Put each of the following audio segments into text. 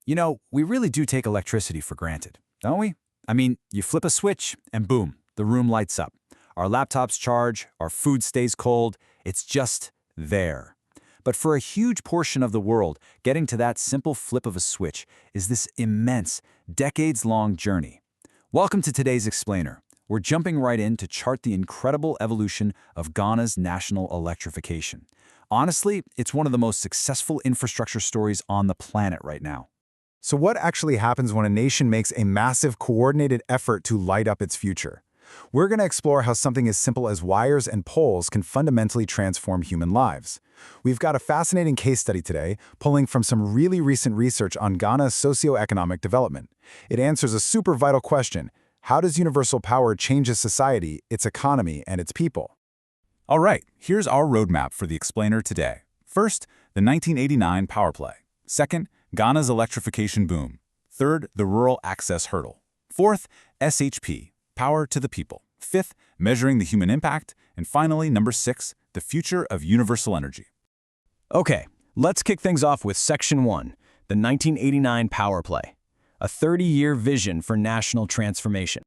You know, we really do take electricity for granted, don't we? I mean, you flip a switch and boom, the room lights up. Our laptops charge, our food stays cold, it's just there. But for a huge portion of the world, getting to that simple flip of a switch is this immense, decades-long journey. Welcome to today's Explainer. We're jumping right in to chart the incredible evolution of Ghana's national electrification. Honestly, it's one of the most successful infrastructure stories on the planet right now. So what actually happens when a nation makes a massive coordinated effort to light up its future? We're going to explore how something as simple as wires and poles can fundamentally transform human lives. We've got a fascinating case study today, pulling from some really recent research on Ghana's socioeconomic development. It answers a super vital question: how does universal power change a society, its economy, and its people? All right, here's our roadmap for the Explainer today. First, the 1989 power play. Second, Ghana's electrification boom. Third, the rural access hurdle. Fourth, SHP, power to the people. Fifth, measuring the human impact. And finally, number 6, the future of universal energy. Okay, let's kick things off with Section 1, the 1989 power play, a 30-year vision for national transformation.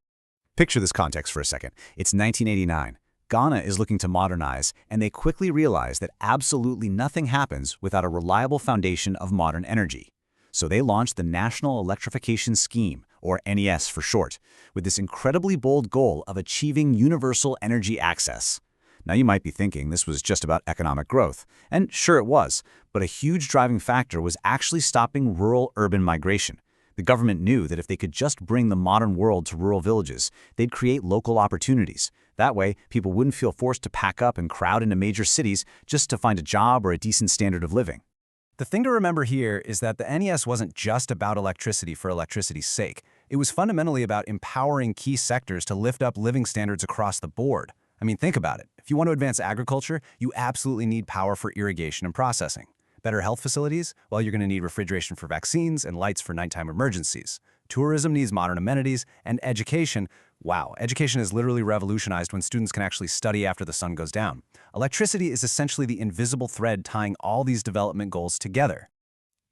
Picture this context for a second. It's 1989. Ghana is looking to modernize, and they quickly realize that absolutely nothing happens without a reliable foundation of modern energy. So they launched the National Electrification Scheme, or NES for short, with this incredibly bold goal of achieving universal energy access. Now you might be thinking this was just about economic growth, and sure it was, but a huge driving factor was actually stopping rural-urban migration. The government knew that if they could just bring the modern world to rural villages, they'd create local opportunities. That way, people wouldn't feel forced to pack up and crowd into major cities just to find a job or a decent standard of living. The thing to remember here is that the NES wasn't just about electricity for electricity's sake. It was fundamentally about empowering key sectors to lift up living standards across the board. I mean, think about it. If you want to advance agriculture, you absolutely need power for irrigation and processing. Better health facilities? Well, you're going to need refrigeration for vaccines and lights for nighttime emergencies. Tourism needs modern amenities, and education, wow, education is literally revolutionized when students can actually study after the sun goes down. Electricity is essentially the invisible thread tying all these development goals together.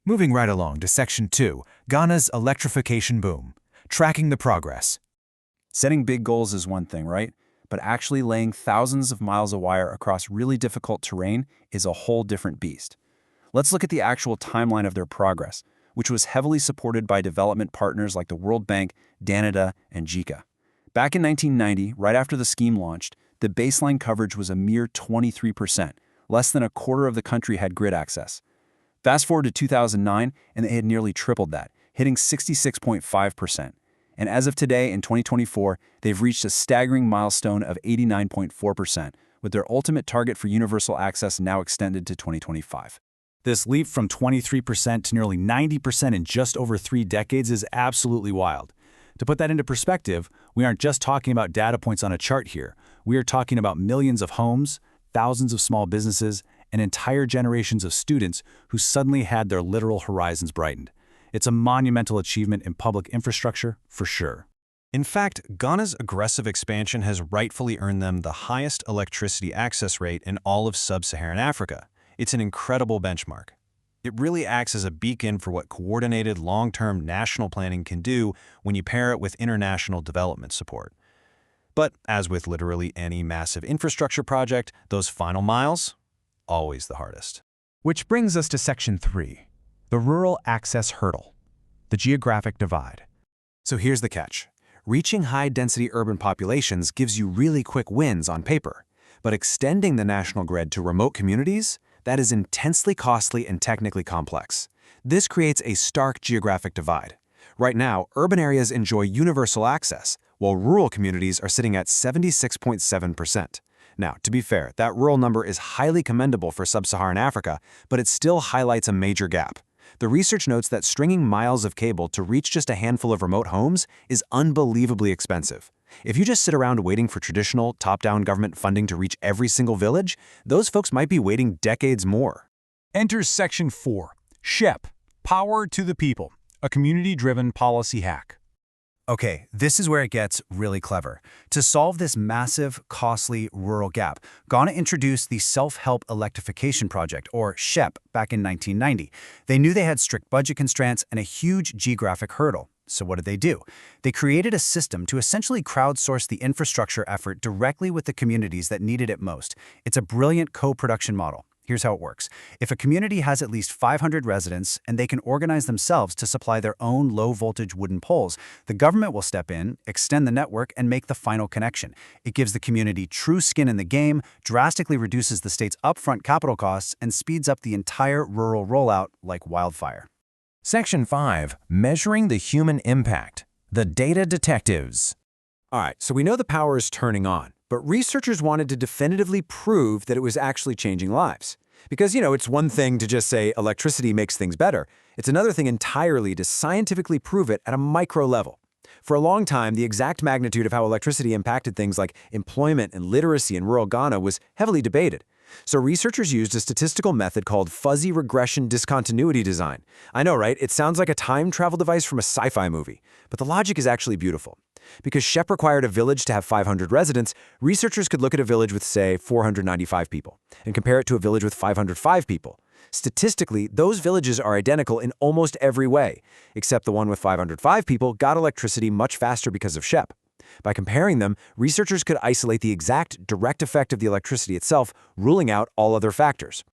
Moving right along to Section 2, Ghana's electrification boom, tracking the progress. Setting big goals is one thing, right? But actually laying thousands of miles of wire across really difficult terrain is a whole different beast. Let's look at the actual timeline of their progress, which was heavily supported by development partners like the World Bank, Danida, and JICA. Back in 1990, right after the scheme launched, the baseline coverage was a mere 23%. Less than a quarter of the country had grid access. Fast forward to 2009, and they had nearly tripled that, hitting 66.5%. And as of today, in 2024, they've reached a staggering milestone of 89.4%, with their ultimate target for universal access now extended to 2025. This leap from 23% to nearly 90% in just over 3 decades is absolutely wild. To put that into perspective, we aren't just talking about data points on a chart here. We are talking about millions of homes, thousands of small businesses, and entire generations of students who suddenly had their literal horizons brightened. It's a monumental achievement in public infrastructure, for sure. In fact, Ghana's aggressive expansion has rightfully earned them the highest electricity access rate in all of Sub-Saharan Africa. It's an incredible benchmark. It really acts as a beacon for what coordinated long-term national planning can do when you pair it with international development support. But as with literally any massive infrastructure project, those final miles, always the hardest. Which brings us to Section 3, the rural access hurdle, the geographic divide. So here's the catch. Reaching high-density urban populations gives you really quick wins on paper, but extending the national grid to remote communities, that is intensely costly and technically complex. This creates a stark geographic divide. Right now, urban areas enjoy universal access, while rural communities are sitting at 76.7%. Now, to be fair, that rural number is highly commendable for Sub-Saharan Africa, but it still highlights a major gap. The research notes that stringing miles of cable to reach just a handful of remote homes is unbelievably expensive. If you just sit around waiting for traditional, top-down government funding to reach every single village, those folks might be waiting decades more. Enters Section 4, SHEP, Power to the People, a community-driven policy hack. Okay, this is where it gets really clever. To solve this massive, costly rural gap, Ghana introduced the Self-Help Electrification Project, or SHEP, back in 1990. They knew they had strict budget constraints and a huge geographic hurdle. So what did they do? They created a system to essentially crowdsource the infrastructure effort directly with the communities that needed it most. It's a brilliant co-production model. Here's how it works. If a community has at least 500 residents and they can organize themselves to supply their own low-voltage wooden poles, the government will step in, extend the network, and make the final connection. It gives the community true skin in the game, drastically reduces the state's upfront capital costs, and speeds up the entire rural rollout like wildfire. Section 5. Measuring the human impact. The data detectives. All right, so we know the power is turning on, but researchers wanted to definitively prove that it was actually changing lives. Because, it's one thing to just say electricity makes things better. It's another thing entirely to scientifically prove it at a micro level. For a long time, the exact magnitude of how electricity impacted things like employment and literacy in rural Ghana was heavily debated. So researchers used a statistical method called fuzzy regression discontinuity design. I know, right? It sounds like a time travel device from a sci-fi movie. But the logic is actually beautiful. Because SHEP required a village to have 500 residents, researchers could look at a village with, say, 495 people and compare it to a village with 505 people. Statistically, those villages are identical in almost every way, except the one with 505 people got electricity much faster because of SHEP. By comparing them, researchers could isolate the exact direct effect of the electricity itself, ruling out all other factors.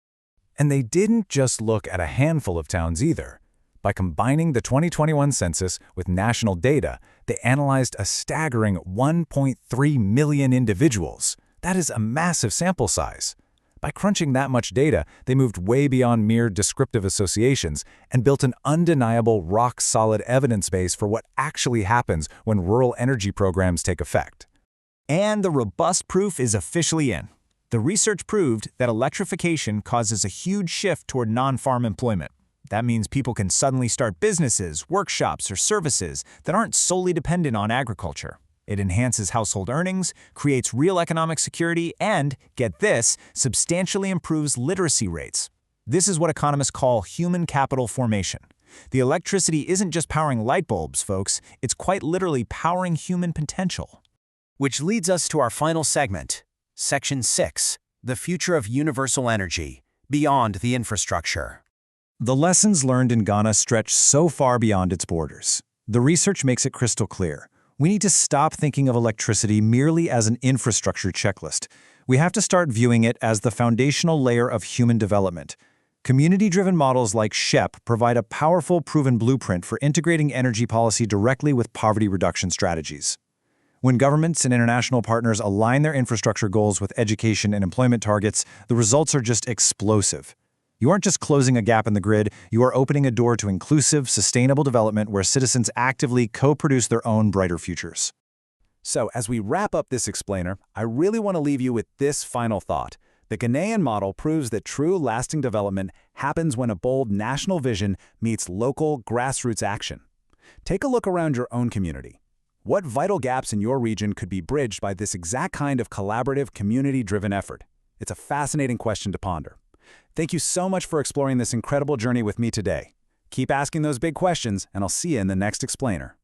And they didn't just look at a handful of towns either. By combining the 2021 census with national data, they analyzed a staggering 1.3 million individuals. That is a massive sample size. By crunching that much data, they moved way beyond mere descriptive associations and built an undeniable, rock-solid evidence base for what actually happens when rural energy programs take effect. And the robust proof is officially in. The research proved that electrification causes a huge shift toward non-farm employment. That means people can suddenly start businesses, workshops, or services that aren't solely dependent on agriculture. It enhances household earnings, creates real economic security, and, get this, substantially improves literacy rates. This is what economists call human capital formation. The electricity isn't just powering light bulbs, folks. It's quite literally powering human potential. Which leads us to our final segment, Section 6, the future of universal energy, beyond the infrastructure. The lessons learned in Ghana stretch so far beyond its borders. The research makes it crystal clear. We need to stop thinking of electricity merely as an infrastructure checklist. We have to start viewing it as the foundational layer of human development. Community-driven models like SHEP provide a powerful, proven blueprint for integrating energy policy directly with poverty reduction strategies. When governments and international partners align their infrastructure goals with education and employment targets, the results are just explosive. You aren't just closing a gap in the grid, you are opening a door to inclusive, sustainable development where citizens actively co-produce their own brighter futures. So, as we wrap up this explainer, I really want to leave you with this final thought. The Ghanaian model proves that true, lasting development happens when a bold national vision meets local, grassroots action. Take a look around your own community. What vital gaps in your region could be bridged by this exact kind of collaborative, community-driven effort? It's a fascinating question to ponder. Thank you so much for exploring this incredible journey with me today. Keep asking those big questions, and I'll see you in the next explainer.